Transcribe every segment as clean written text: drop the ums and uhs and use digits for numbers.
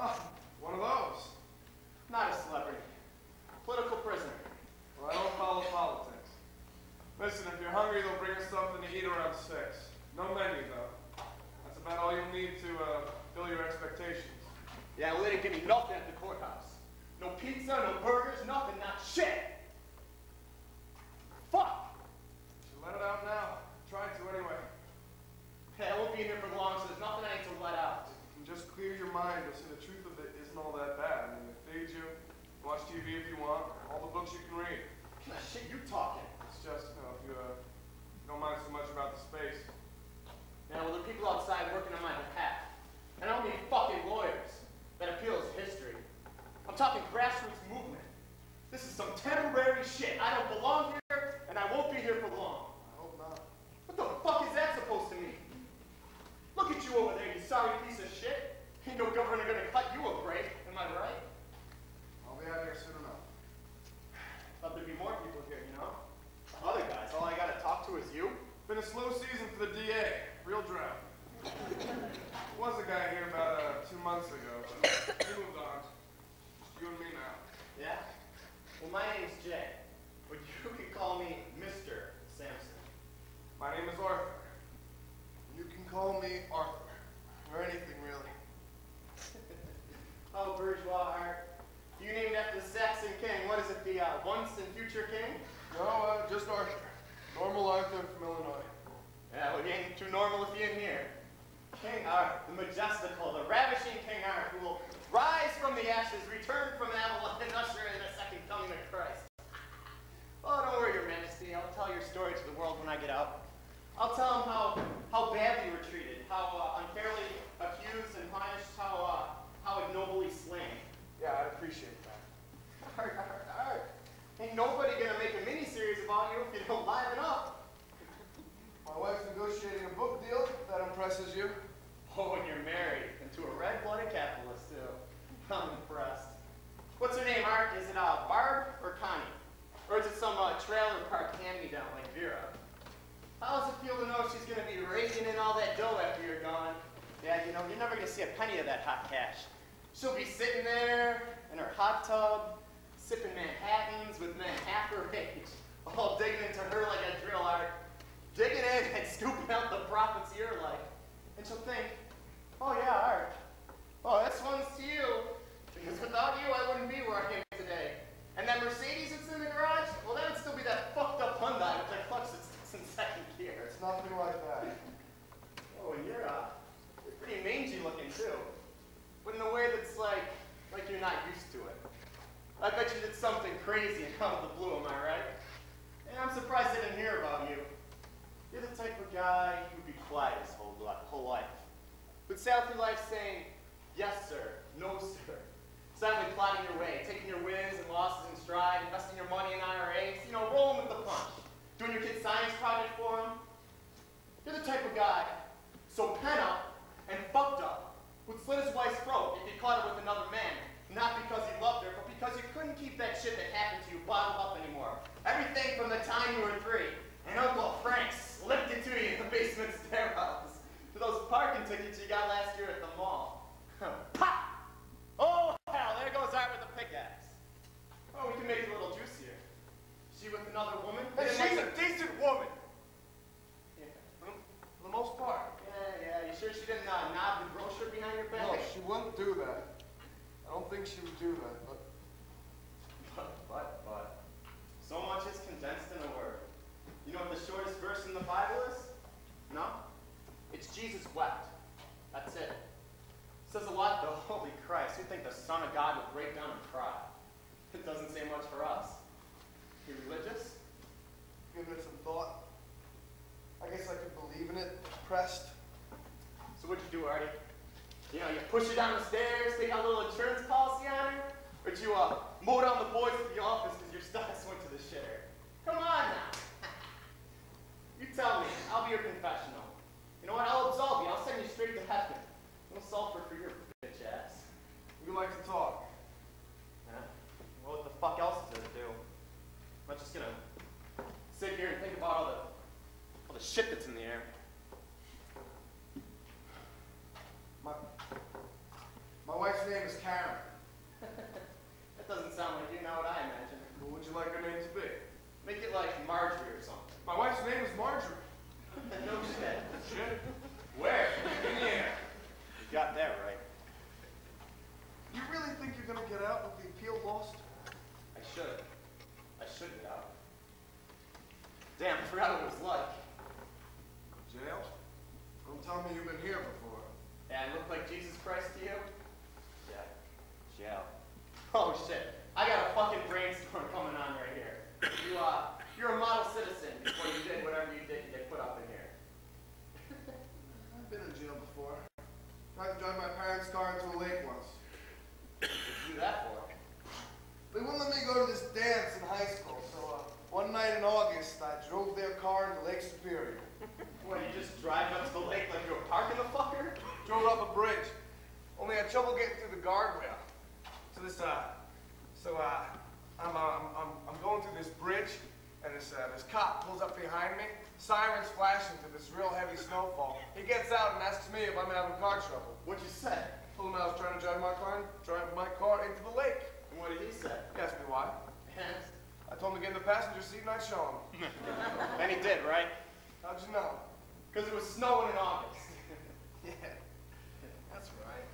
Oh, one of those. Not a celebrity. Political prisoner. Well, I don't follow politics. Listen, if you're hungry, they'll bring us something to eat around 6. No menu, though. That's about all you'll need to fill your expectations. Yeah, well, they didn't give me nothing at the courthouse. No pizza, no burgers, nothing, not shit. Fuck! Should let it out now. Try to anyway. Hey, I won't be in here for long, so there's nothing I need to let out. If you can just clear your mind, you'll see the truth of it isn't all that bad. I mean, it feeds you, watch TV if you want, all the books you can read. What kind of shit you talking? It's just, if you don't mind so much about the space. Now, well, there are people outside working on my behalf. And I don't mean fucking lawyers that appeal as history. I'm talking grassroots movement. This is some temporary shit. I don't belong here, and I won't be here for long. I hope not. What the fuck is that supposed to mean? Look at you over there, you sorry piece of shit. Ain't no governor gonna cut you a break, am I right? I'll be out here soon enough. Thought there'd be more people here, you know? Other guys, all I gotta talk to is you? Been a slow season for the DA. Real drought. Was a guy here about 2 months ago, but he moved on. Just you and me now. Yeah? Well, my name's Jay, but you can call me Mr. Sampson. My name is Arthur. You can call me Arthur, or anything really. Oh, bourgeois art. You named after the Saxon king. What is it, the once and future king? No, just Arthur. Normal Arthur from Illinois. Yeah, well, you ain't too normal if you in here. King Art, the majestical, the ravishing King Art, who will rise from the ashes, return from Avalon, and usher in the second coming of Christ. Oh, don't worry, Your Majesty. I'll tell your story to the world when I get out. I'll tell them how badly you were treated, how unfairly accused and punished, how ignobly slain. Yeah, I'd appreciate that. Art. Ain't nobody gonna make a mini-series about you if you don't liven up. My wife's negotiating a book deal. If that impresses you. Oh, and you're married, and to a red-blooded capitalist, too. I'm impressed. What's her name, Art? Is it Barb or Connie? Or is it some trailer park hand-me-down like Vera? How does it feel to know she's going to be raking in all that dough after you're gone? Yeah, you know, you're never going to see a penny of that hot cash. She'll be sitting there in her hot tub, sipping Manhattans with men half her age, all digging into her like a drill, Art. Digging in and scooping out the profits of your life. And she'll think, oh yeah, Art. Oh, this one's to you. Because without you, I wouldn't be where I am today. And that Mercedes that's in the garage, well, that would still be that fucked up Hyundai with that clutch that's in second gear. It's nothing like that. Oh, and you're pretty mangy looking too. But in a way that's like you're not used to it. I bet you did something crazy out of the blue, am I right? And I'm surprised I didn't hear about you. You're the type of guy who would be quiet his whole life. Would sail through life saying, yes, sir, no, sir. Silently plotting your way, taking your wins and losses in stride, investing your money in IRAs, you know, rolling with the punch. Doing your kid's science project for him. You're the type of guy so pent up and fucked up would slit his wife's throat if he caught her with another man. Not because he loved her, but because you couldn't keep that shit that happened to you bottled up anymore. Everything from the time you were 3 and Uncle Frank slipped it to you in the basement stairwells to those parking tickets you got last year at the mall. Pop! Oh, hell, there goes Art with the pickaxe. Oh, we can make it a little juicier. She with another woman? Hey, she's a decent woman. Yeah. For the most part. Yeah. You sure she didn't nod the grocer behind your back? No, she wouldn't do that. I don't think she would do that, but... So much is condensed in a word. You know what the shortest verse in the Bible is? No? It's Jesus wept. That's it. Says a lot though. Holy Christ, you'd think the Son of God would break down and cry. It doesn't say much for us. You religious? Giving it some thought. I guess I could believe in it. Pressed. So what'd you do, Artie? You know, you push her down the stairs, take out a little insurance policy on her? Or did you mow down the boys at the office because your stocks went to the shitter? Come on now. You tell me. I'll be your confessional. You know what? I'll absolve you. I'll send you straight to heaven. No sulfur for your bitch ass. We like to talk. Yeah? Well, what the fuck else is there to do? I'm not just gonna sit here and think about all the shit that's in the air. My wife's name is Karen. That doesn't sound like you know what I imagine. What would you like her name to be? Make it like Marjorie or something. My wife's name is Marjorie. No shit. Shit? Where? In the air. You got that right. You really think you're gonna get out with the appeal lost? I should get out. Damn, I forgot what it was like. Jail? Don't tell me you've been here before. Yeah, I look like Jesus Christ to you? Yeah. Jail. Oh shit. I got a fucking brainstorm coming on right here. You're a model citizen before you did whatever you did to get put up in here. I've been in jail before. Tried to drive my parents' car into a lake once. What'd you do that for? They wouldn't let me go to this dance in high school, so one night in August, I drove their car into Lake Superior. What, you just drive up to the lake like you were parking the fucker? Drove up a bridge. Only had trouble getting through the guardrail. I'm going through this bridge, and this cop pulls up behind me, sirens flashing through this real heavy snowfall. He gets out and asks me if I'm having car trouble. What'd you say? Told him I was trying to drive my car into the lake. And what did he say? He asked me why. Yes. I told him to get in the passenger seat and I'd show him. And he did, right? How'd you know? Because it was snowing in August. Yeah, that's right.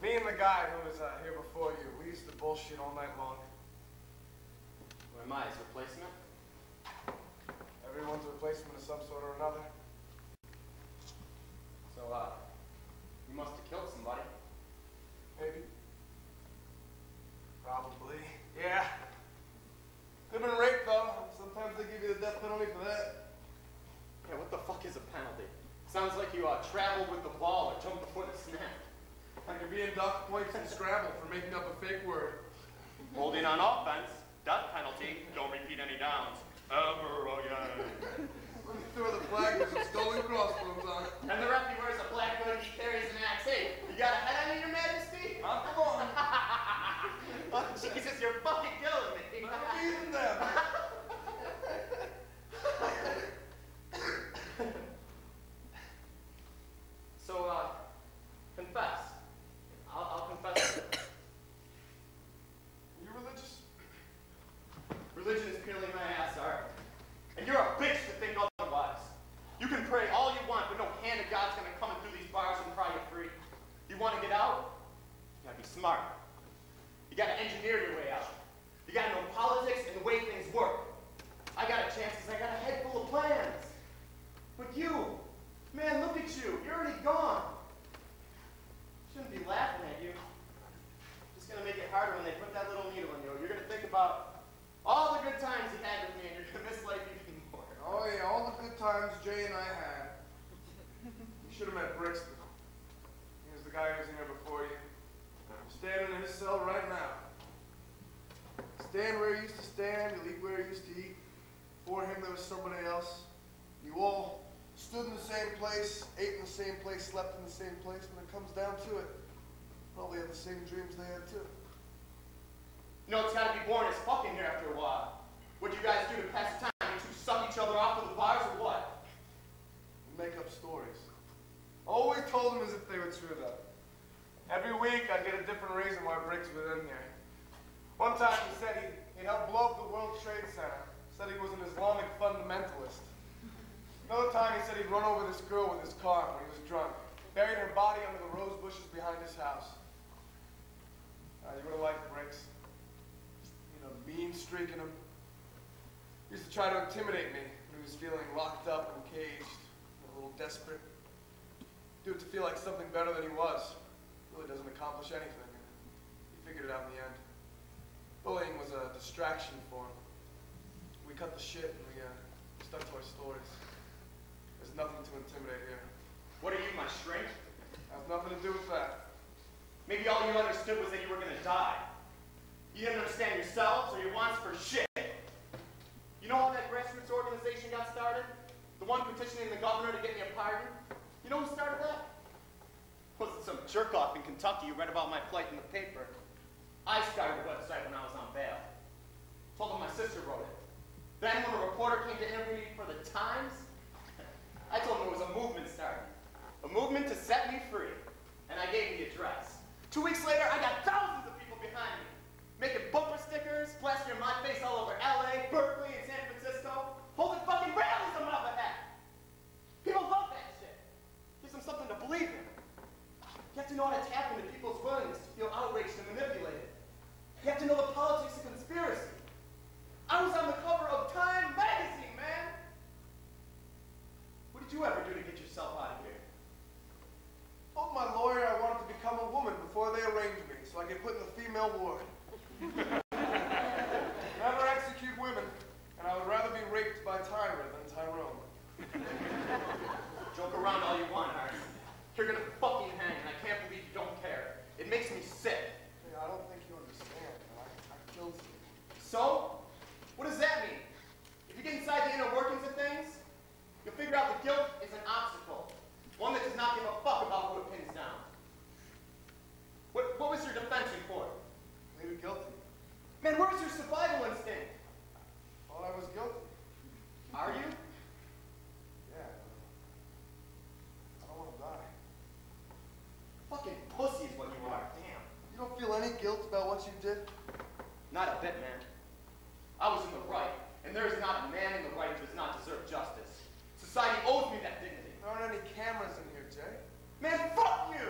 Me and the guy who was here before you, we used to bullshit all night long. Who am I, his replacement? Everyone's a replacement of some sort or another. So, you must have killed somebody. Maybe. Probably. Yeah. Could have been rape, though. Sometimes they give you the death penalty for that. Yeah, what the fuck is a penalty? Sounds like you traveled with the ball or jumped before the snap. Like you're being docked points in Scrabble for making up a fake word. Holding on offense, death penalty, don't repeat any downs. Ever again. When you throw the flag with some skull and crossbones on it. And the ref, he wears a black hood, he carries an axe. Hey, you got a head on you, Your Majesty? I'm going. Oh, Jesus, you're fucking killing me. I'm beating them. So, confess. I'll confess. You religious? Religion is peeling my ass, Art. And you're a bitch to think otherwise. You can pray all you want, but no hand of God's gonna come in through these bars and pry you free. You wanna get out? You gotta be smart. You gotta engineer your way out. You gotta know politics and the way things work. I got a chance because I got a head full of plans. But you, man, look at you. You're already gone. Shouldn't be laughing at you. Just gonna make it harder when they put that little needle in you. You're gonna think about all the good times you had with me, and you're gonna miss life even more. Oh yeah, all the good times Jay and I had. You should have met Brixton. He was the guy who was in here before you. I'm standing in his cell right now. Stand where he used to stand, you'll eat where he used to eat. Before him there was somebody else. You all stood in the same place, ate in the same place, slept in the same place. When it comes down to it, probably had the same dreams they had too. You know, it's gotta be boring as fuck in here after a while. What'd you guys do to pass the time? You two suck each other off to the bars or what? Make up stories. Always told them as if they were true though. Every week I'd get a different reason why Briggs was in here. One time he said he'd helped blow up the World Trade Center. Said he was an Islamic fundamentalist. Another time he said he'd run over this girl with his car when he was drunk. Buried her body under the rose bushes behind his house. You would have liked Briggs. You know, mean streak in him. He used to try to intimidate me when he was feeling locked up and caged, a little desperate. Do it to feel like something better than he was. Really doesn't accomplish anything. He figured it out in the end. Bullying was a distraction for him. We cut the shit and we stuck to our stories. There's nothing to intimidate here. What are you, my shrink? Has nothing to do with that. Maybe all you understood was that you were gonna die. You didn't understand yourselves or your wants for shit. You know how that grassroots organization got started? The one petitioning the governor to get me a pardon? You know who started that? Wasn't some jerk-off in Kentucky who read about my plight in the paper. I started the website when I was on bail. Told him my sister wrote it. Then when a reporter came to interview me for the Times, I told him it was a movement starting. A movement to set me free. And I gave the address. tap into people's willingness to feel outraged and manipulated. You have to know the politics of conspiracy. I was on the cover of Time magazine, man. What did you ever do to get yourself out of here? Told my lawyer I wanted to become a woman before they arranged me, so I get put in the female ward. Never execute women, and I would rather be raped by Tyra than Tyrone. Joke around all you want, Art. You're gonna fucking hang, and I can't believe you don't care. It makes me sick. Hey, I don't think you understand. I killed you. So? What does that mean? If you get inside the inner workings of things, you'll figure out that guilt is an obstacle. One that does not give a fuck about who it pins down. What was your defense report? Maybe guilty. Man, where's your survival instinct? Thought I was guilty. Are you? Yeah. I don't want to die. Fucking pussy is what you are. Damn. You don't feel any guilt about what you did? Not a bit, man. I was in the right, and there is not a man in the right who does not deserve justice. Society owes me that dignity. There aren't any cameras in here, Jay. Man, fuck you!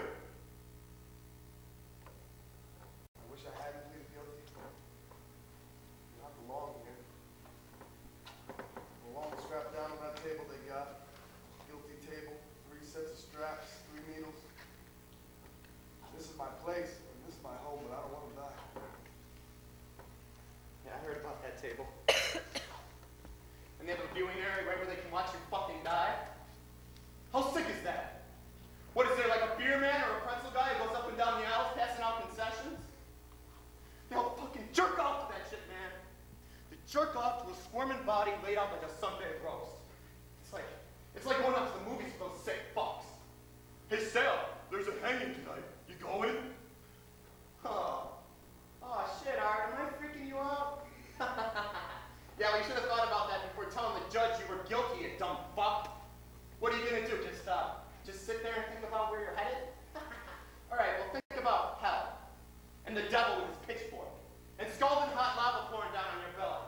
I wish I hadn't pleaded guilty. You don't belong here. Belong strapped down on that table they got. Guilty table, 3 sets of straps, 3 needles. This is my place, and this is my home, but I don't want to die. Yeah, I heard about that table. And they have a viewing area right where they can watch you fucking die? How sick is that? What is there, like a beer man or a pretzel guy who goes up and down the aisles passing out concessions? They'll fucking jerk off to that shit, man. They jerk off to a squirming body laid out like a sunbed roast. It's like going out to the movies with those sick fucks. Hey, Sal, there's a hanging tonight. You going? Oh shit, Art, am I freaking you out? Yeah, well, you should have thought about that before telling the judge you were guilty, you dumb fuck. What are you gonna do? Just sit there and think about where you're headed? All right, well, think about hell, and the devil with his pitchfork, and scalding hot lava pouring down on your belly,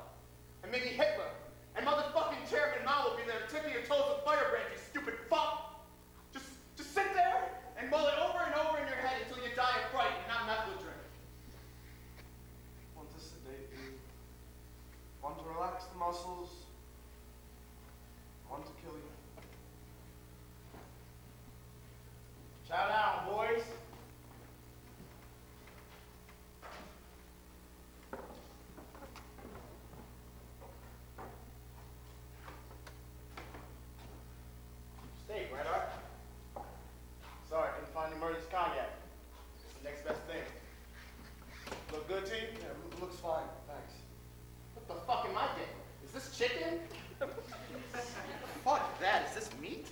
and maybe Hitler, and motherfucking Chairman Mao will be there tipping your toes with firebrand, you stupid fuck. Just sit there and mull it over and over in your head until you die of fright and not meth with drink. One to sedate you. One to relax the muscles. One to kill you. Chow down, boys. Steak, right, Art? Sorry, couldn't find the emergency cognac. It's the next best thing. Look good to you? Yeah, it looks fine. Thanks. What the fuck am I getting? Is this chicken? Fuck that. Is this meat?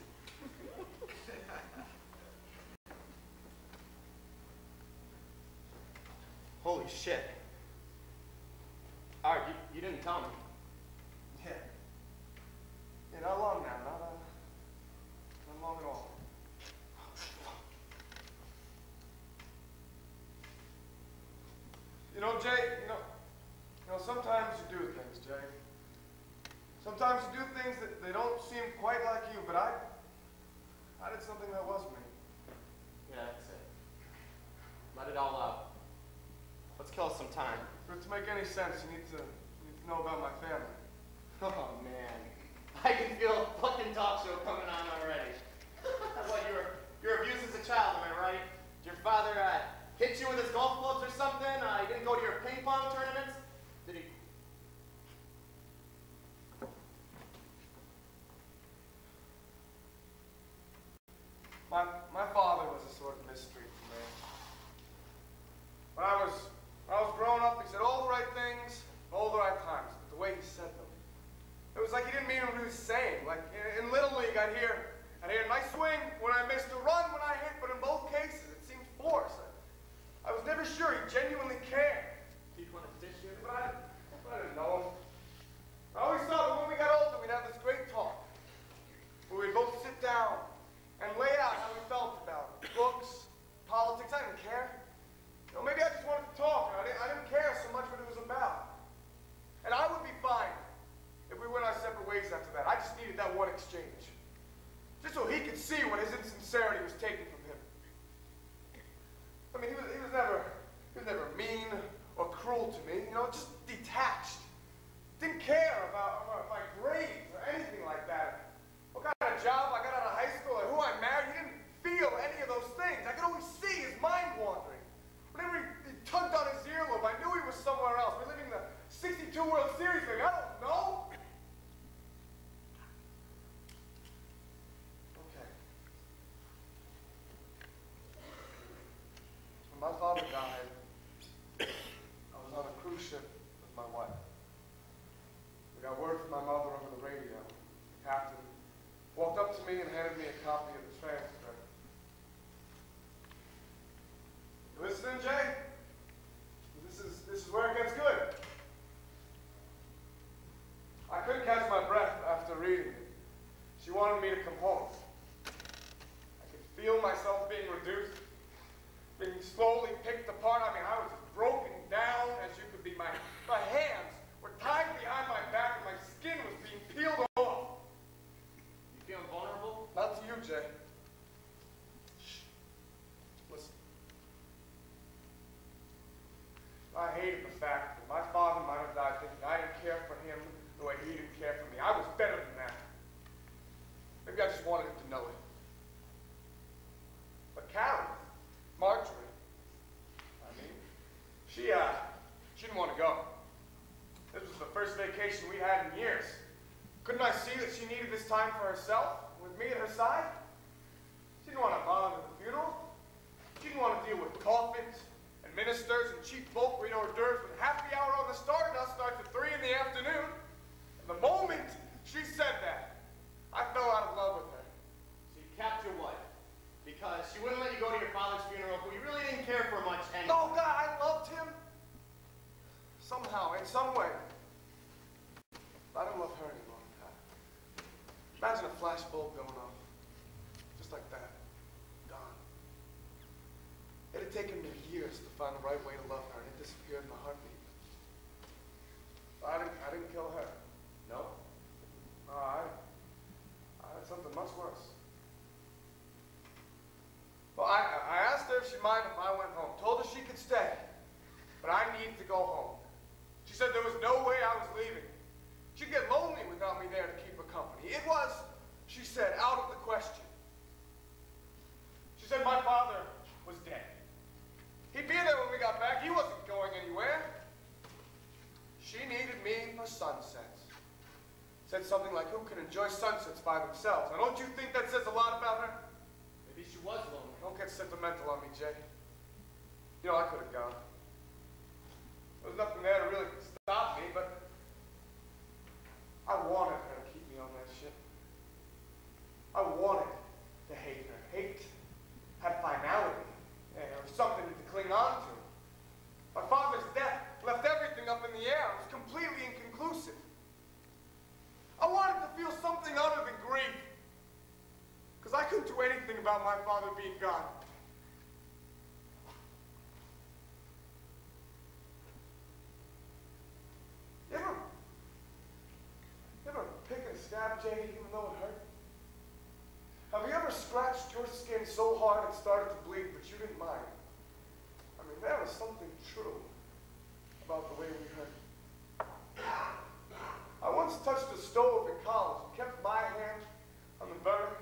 Holy shit. Art, you didn't tell me. Yeah. Yeah, not long now. Not long at all. You know, Jay, you know, sometimes you do things, Jay. Sometimes you do things that they don't seem quite like you, but I did something that was me. Yeah, that's it. Let it all out. Let's kill some time. For it to make any sense, you need to know about my family. Oh, man. I can feel a fucking talk show coming on already. What, you were abused as a child, am I right? Did your father hit you with his golf clubs or something? He didn't go to your ping pong tournaments? Did he? My father was a sort of mystery to me. When I was growing up, he said all the right things, all the right times, but the way he said them, it was like he didn't mean what he was saying. Like in Little League, I'd hear nice swing when I missed a run when I hit, but in both cases, it seemed forced. I was never sure he genuinely cared. Do you want to dish here? died, I was on a cruise ship with my wife. We got word from my mother over the radio. The captain walked up to me and handed me a copy of the transcript. You listening, Jay? This is where it gets good. I couldn't catch my breath after reading it. She wanted me to come home. I could feel myself being reduced, being slowly picked apart. I mean, I was as broken down as you could be. My hands were tied behind my back and my skin was being peeled off. You feeling vulnerable? Not to you, Jay. Shh. Listen. I hated the fact that my father might have died thinking I didn't care for him the way he didn't care for me. I was better than that. Maybe I just wanted him to know it. But Karen, Marjorie, she didn't want to go. This was the first vacation we had in years. Couldn't I see that she needed this time for herself, with me at her side? She didn't want to bother with the funeral. She didn't want to deal with coffins and ministers and cheap folk read hors d'oeuvres when happy hour on the Stardust starts at 3 in the afternoon. And the moment she said that, I fell out of love with her. So you kept your wife because she wouldn't let you go to your father's funeral, who you really didn't care for much anyway. No, God, I loved him. Somehow, in some way. I don't love her anymore. Imagine a flashbulb going off. Just like that. Gone. It had taken me years to find the right way to love her, and it disappeared in a heartbeat. I didn't kill her. No? No, I had something much worse. Well, I asked her if she'd mind if I went home. Told her she could stay. But I needed to go home. She said there was no way I was leaving. She'd get lonely without me there to keep her company. It was, she said, out of the question. She said my father was dead. He'd be there when we got back. He wasn't going anywhere. She needed me for sunsets. Said something like, who can enjoy sunsets by themselves? Now, don't you think that says a lot about her? Maybe she was lonely. Don't get sentimental on me, Jay. You know, I could have gone. There was nothing there to really stop me, but I wanted her to keep me on that ship. I wanted to hate her. Hate had finality. And there was something to cling on to. My father's death left everything up in the air. It was completely inconclusive. I wanted to feel something other than grief. Because I couldn't do anything about my father being gone. You ever pick and stab, Jay, even though it hurt? Have you ever scratched your skin so hard it started to bleed, but you didn't mind? I mean, there was something true about the way we hurt. I once touched a stove in college and kept my hand on the burner.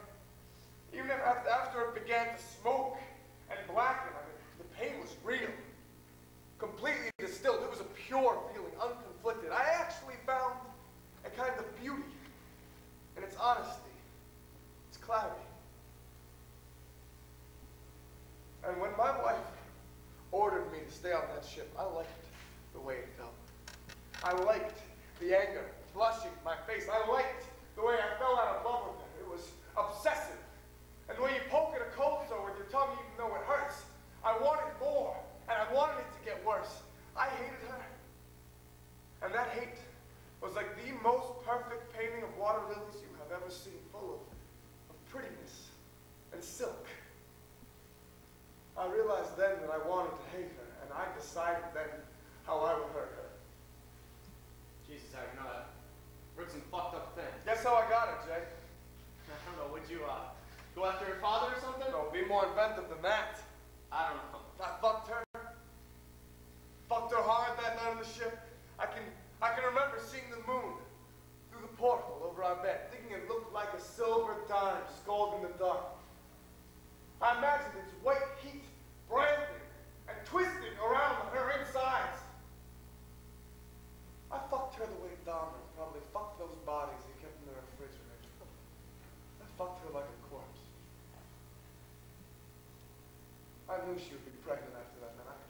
Even after it began to smoke and blacken, I mean, the pain was real. Completely distilled. It was a pure feeling, unconflicted. I actually found a kind of beauty in its honesty, its clarity. And when my wife ordered me to stay on that ship, I liked the way it felt. I liked the anger flushing my face. I liked the way I fell out of love with her. It was obsessive. And the way you poke at a cold sore with your tongue even though it hurts. I wanted more, and I wanted it to get worse. I hated her. And that hate was like the most perfect painting of water lilies you have ever seen, full of prettiness and silk. I realized then that I wanted to hate her, and I decided then how I would hurt her. Jesus, Zach, you know that. Wrote some fucked up things. Guess how I got it, Jay? I don't know, would you, go after her father or something? No, be more inventive than that. I don't know. I fucked her. Fucked her hard that night on the ship. I can remember seeing the moon through the porthole over our bed, thinking it looked like a silver dime scolded in the dark. I imagined its white heat branding and twisting around her insides. I fucked her the way Dahmer probably fucked those bodies he kept in the refrigerator. I fucked her like a corpse. I knew she would be pregnant after that night.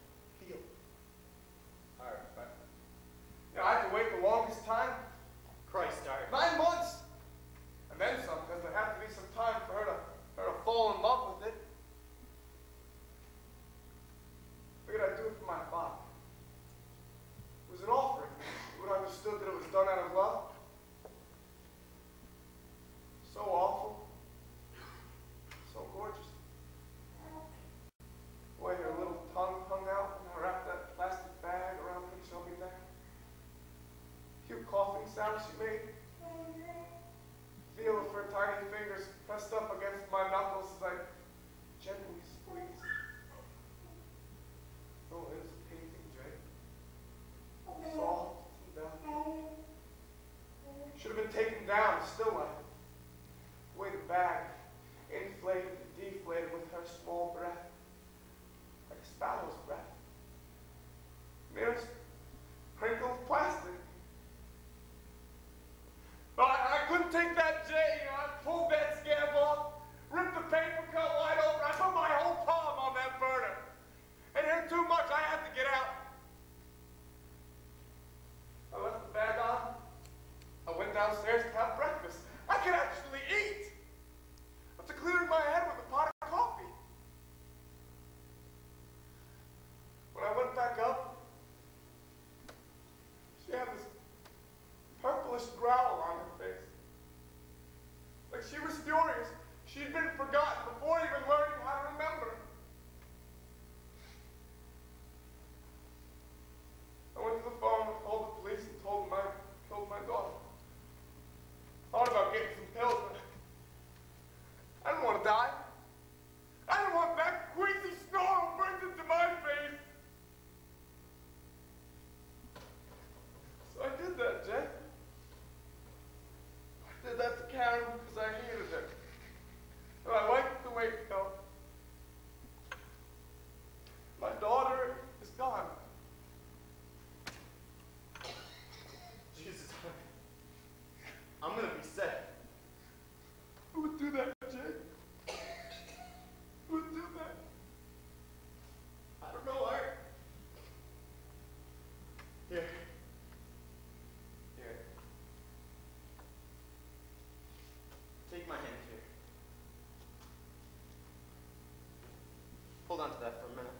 hold on to that for a minute.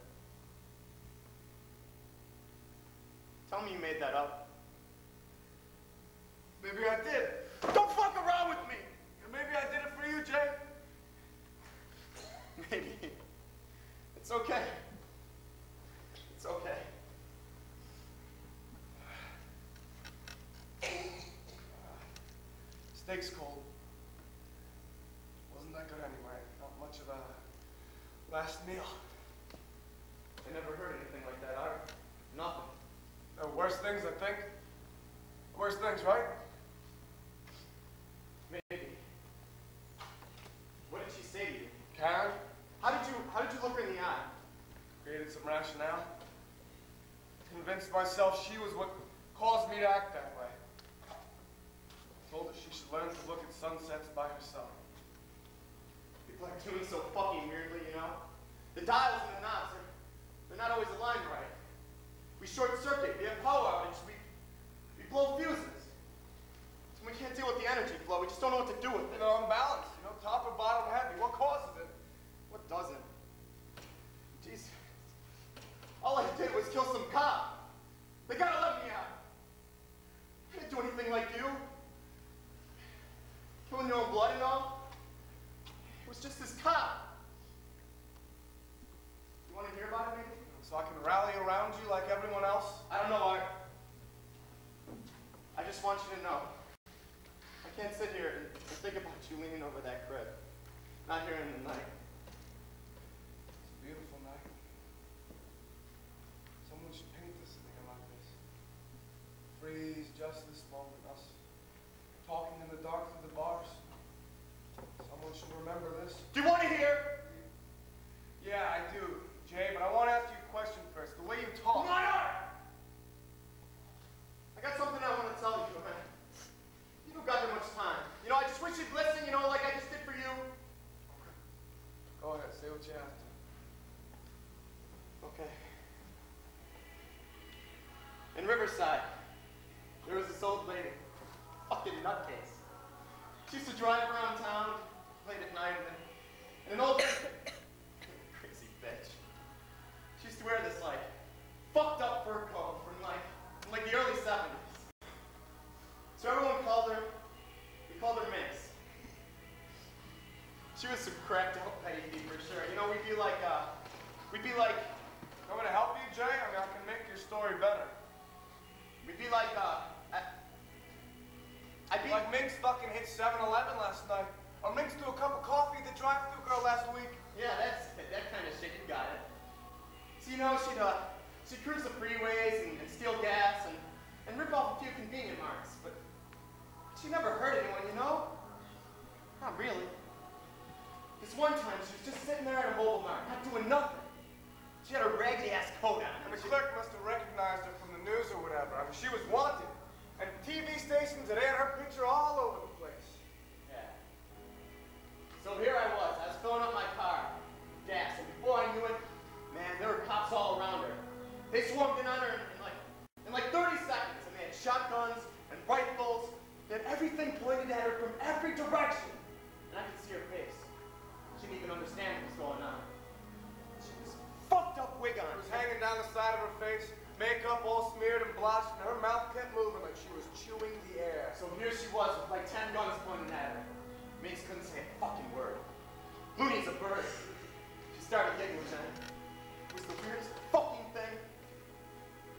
Tell me you made that up. Maybe I did. Don't fuck around with me! And maybe I did it for you, Jay. Maybe. It's okay. It's okay. Steak's cold. Wasn't that good anyway. Not much of a last meal. I never heard anything like that, Art. Nothing. The worst things, I think. Worst things, right? Maybe. What did she say to you? Karen? How did you look her in the eye? Created some rationale. Convinced myself she was what caused me to act that way. Told her she should learn to look at sunsets by herself. People are doing so fucking weirdly, you know? The dials and the knobs, they're not always aligned right. We short circuit, we have power outage, we blow fuses. So we can't deal with the energy flow, we just don't know what to do with it. You know, unbalanced, you know, top or bottom heavy. What causes it? What doesn't? Jeez. All I did was kill some cop. They gotta let me out. I didn't do anything like you. Killing your own blood and all. It was just this cop. You want to hear about it, maybe? So I can rally around you like everyone else? I don't know, Art. I just want you to know. I can't sit here and think about you leaning over that crib. Not here in the night. It's a beautiful night. Someone should paint this thing like this. Freeze just this moment, us talking in the dark through the bars. Someone should remember this. Do you want to hear? Yeah, I do, Jay, but I want to ask you a question first. The way you talk. Come on, Art! I got something I want to tell you, man. You don't got that much time. You know, I just wish you'd listen, you know, like I just did for you. Go ahead, say what you have to. Okay. In Riverside, there was this old lady. Fucking nutcase. She used to drive around town late at night and an old crazy bitch. She used to wear this like fucked up fur coat from like the early 70s. So everyone called her, we called her Minx. She was some cracked out petty thief for sure. You know, we'd be like, I'm gonna help you, Jay? I mean, I can make your story better. we'd be like, I'd be Like Minx fucking hit 7-Eleven last night. Or Minx threw a cup of coffee at the drive-thru girl last week. yeah, that kind of shit, you got it. So, you know, she'd cruise the freeways and steal gas and rip off a few convenient marks, but she never hurt anyone, you know? Not really. This one time, she was just sitting there at a mobile mart, not doing nothing. She had a raggedy-ass coat on. And the clerk must have recognized her from the news or whatever. I mean, she was wanted. And TV stations had aired her picture all over the place. Yeah. So here I was filling up my car, gas, and before I knew it, man, there were cops all around her. They swarmed in on her in like 30 seconds, and they had shotguns and rifles. They had everything pointed at her from every direction. And I could see her face. She didn't even understand what was going on. She was fucked up wig on. It was hanging down the side of her face, makeup all smeared and blotched, and her mouth kept moving like she was chewing the air. So here she was with like 10 guns pointed at her. Minx couldn't say a fucking word. Looney's a bird. She started giggling then. It was the weirdest fucking thing.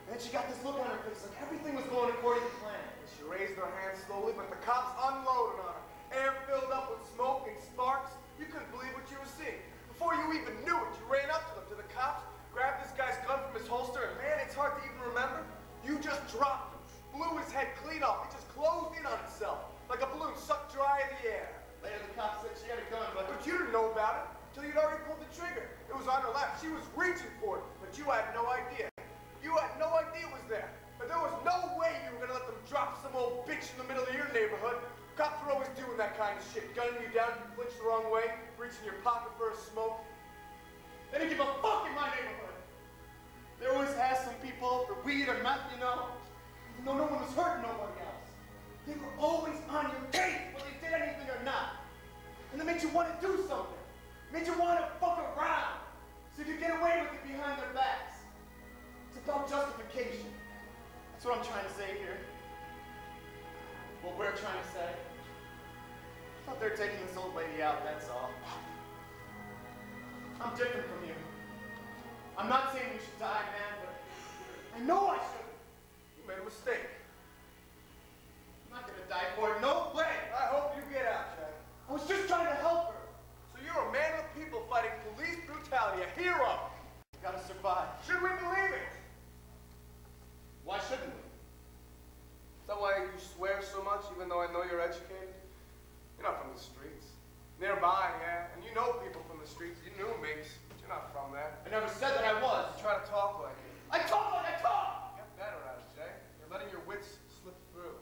And then she got this look on her face like everything was going according to plan. She raised her hand slowly, but the cops unloaded on her. Air filled up with smoke and sparks. You couldn't believe what you were seeing. Before you even knew it, you ran up to them, to the cops, grabbed this guy's gun from his holster, and man, it's hard to even remember. You just dropped him, blew his head clean off. It just closed in on itself, like a balloon sucked dry in the air. Later, the cops said she had a gun, but But you didn't know about it until you'd already pulled the trigger. It was on her lap. She was reaching for it, but you had no idea. You had no idea it was there. But there was no way you were going to let them drop some old bitch in the middle of your neighborhood. Cops are always doing that kind of shit, gunning you down if you flinch the wrong way, reaching your pocket for a smoke. they didn't give a fuck in my neighborhood. They always asked some people for weed or meth, you know, even though no one was hurting nobody else. They were always on your case whether they did anything or not. And they made you want to do something. Made you want to fuck around. so you could get away with it behind their backs. It's about justification. That's what I'm trying to say here. What we're trying to say. I thought they're taking this old lady out, that's all. I'm different from you. I'm not saying you should die, man, but I know I shouldn't. You made a mistake. I'm not gonna die for it, no way! I hope you get out, Jack. I was just trying to help her. So you're a man of the people fighting police brutality, a hero. You gotta survive. Should we believe it? Why shouldn't we? Is that why you swear so much, even though I know you're educated? You're not from the streets. Nearby, yeah. And you know people from the streets. You knew Minx, but you're not from there. I never said that I was. You try to talk like it. I talk like I talk! Get better at it, Jay. You're letting your wits slip through.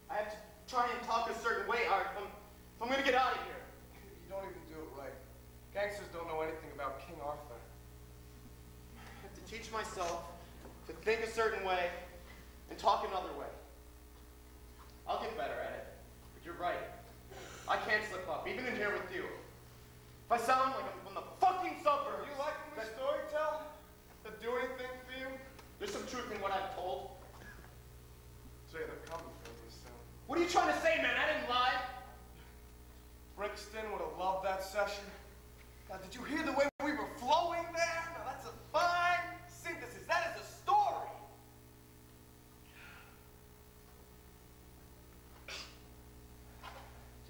I have to try and talk a certain way, Art. If I'm gonna get out of here. You don't even do it right. Gangsters don't know anything about King Arthur. I have to teach myself to think a certain way and talk another way. I'll get better at it. But you're right. I can't slip up, even in here with you. If I sound like I'm from the fucking suburbs. You like the storyteller? To do anything for you? There's some truth in what I've told. Jay, they're coming for you soon. What are you trying to say, man? I didn't lie. Brixton would have loved that session. God, did you hear the way we were flowing there? Now that's a fine synthesis. That is a story.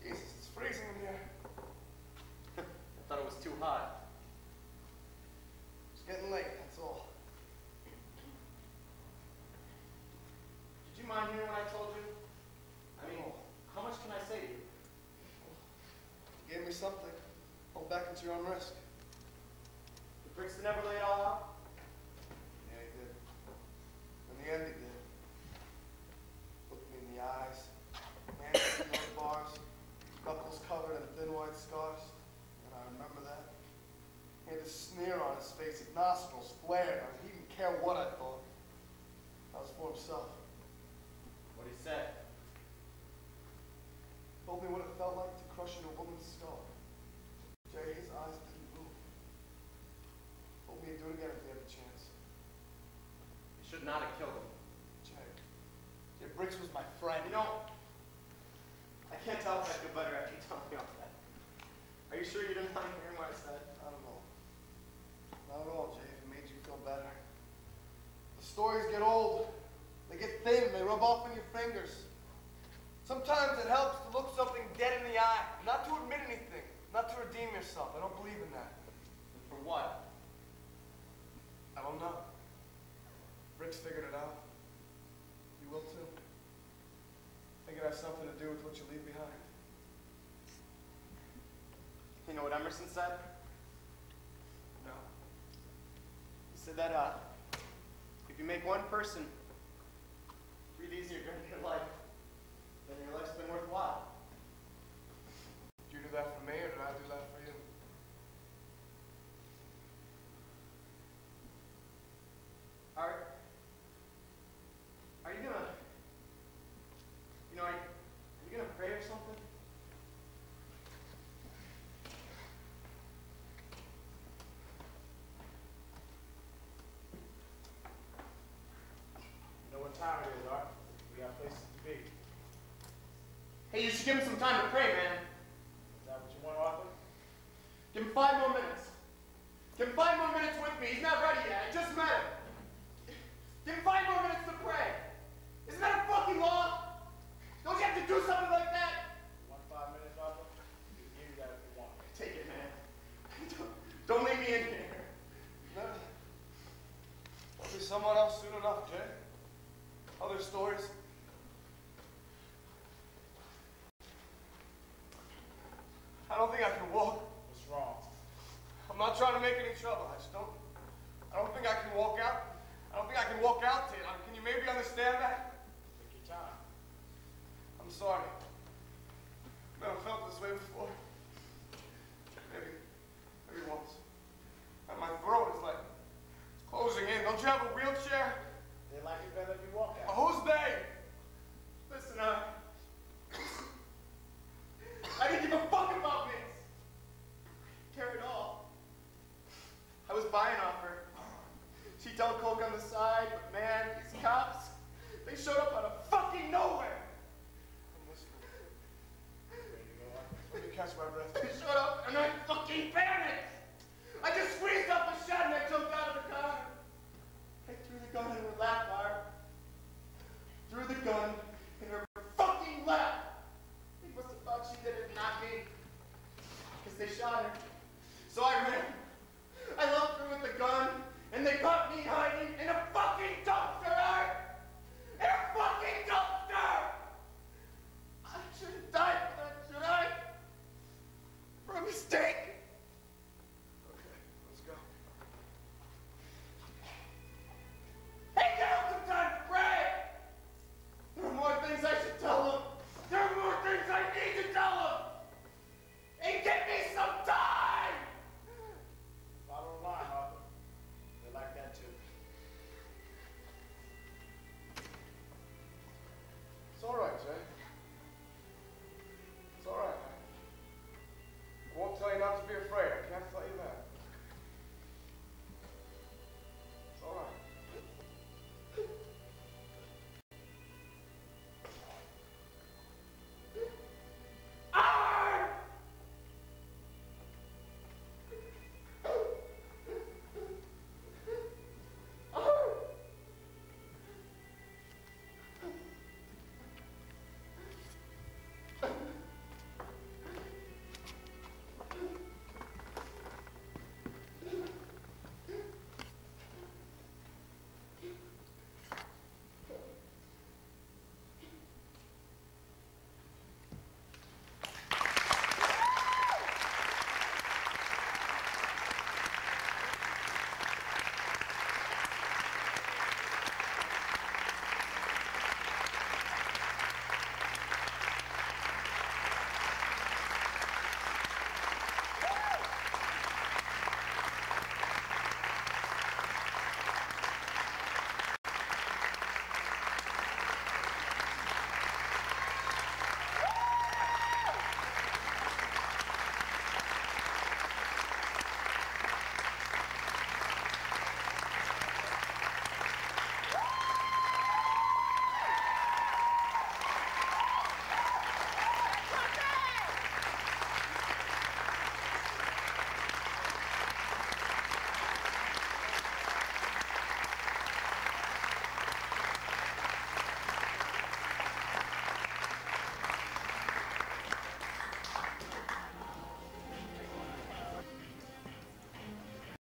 Jesus, it's freezing in here. I thought it was too hot. It's getting late, that's all. Did you mind hearing what I told you? I mean, how much can I say to you? You gave me something. Hold back at your own risk. Did Brixton ever lay it all out? Yeah, he did. In the end, he did. Looked me in the eyes. Hands with no bars. Knuckles covered in thin white scars. And I remember that. He had a sneer on his face. His nostrils flared. He didn't care what I thought. That was for himself. What'd he say? Told me what it felt like to crush into a woman's skull. Jay, his eyes didn't move. Told me he'd do it again if he had a chance. You should not have killed him. Jay Briggs was my friend. You know, I can't tell if I feel better after you tell me all that. Are you sure you didn't mind hearing what I said? I don't know. Not at all, Jay, if it made you feel better. The stories get old. They get thin. They rub off on your fingers. Sometimes it helps to look something dead in the eye. Not to admit anything. Not to redeem yourself. I don't believe in that. And for what? I don't know. Rick's figured it out. You will too. I think it has something to do with what you leave behind. You know what Emerson said? No. He said that, if you make one person breathe easier during your life, then your life's been worthwhile. Did you do that for me, or did I do that for you? Are you gonna, are you gonna pray or something? You know what time it is, Art? We got places to be. Hey, you should give him some time to pray, man. Is that what you want, Arthur? Give him 5 more minutes. Give him 5 more minutes with me. He's not ready yet. I just met him. Give him 5 more minutes to pray. Isn't that a fucking law? Don't you have to do something like that? You want 5 minutes, Arthur? We'll give you that if you want. Take it, man. Don't leave me in here. No. There'll be someone else soon enough, Jay. Other stories. I don't think I can walk. What's wrong? I'm not trying to make any trouble. I don't think I can walk out. I don't think I can walk out to it. Can you maybe understand that? Take your time. I'm sorry. I've never felt this way before. Maybe once. And my throat is like, it's closing in. Don't you have a wheelchair? They like it better if you walk out. Who's they? Listen, I didn't give a fuck about this. Care at all. I was buying the side, but man, these cops, they showed up out of fucking nowhere. I'm listening. Let me catch my breath.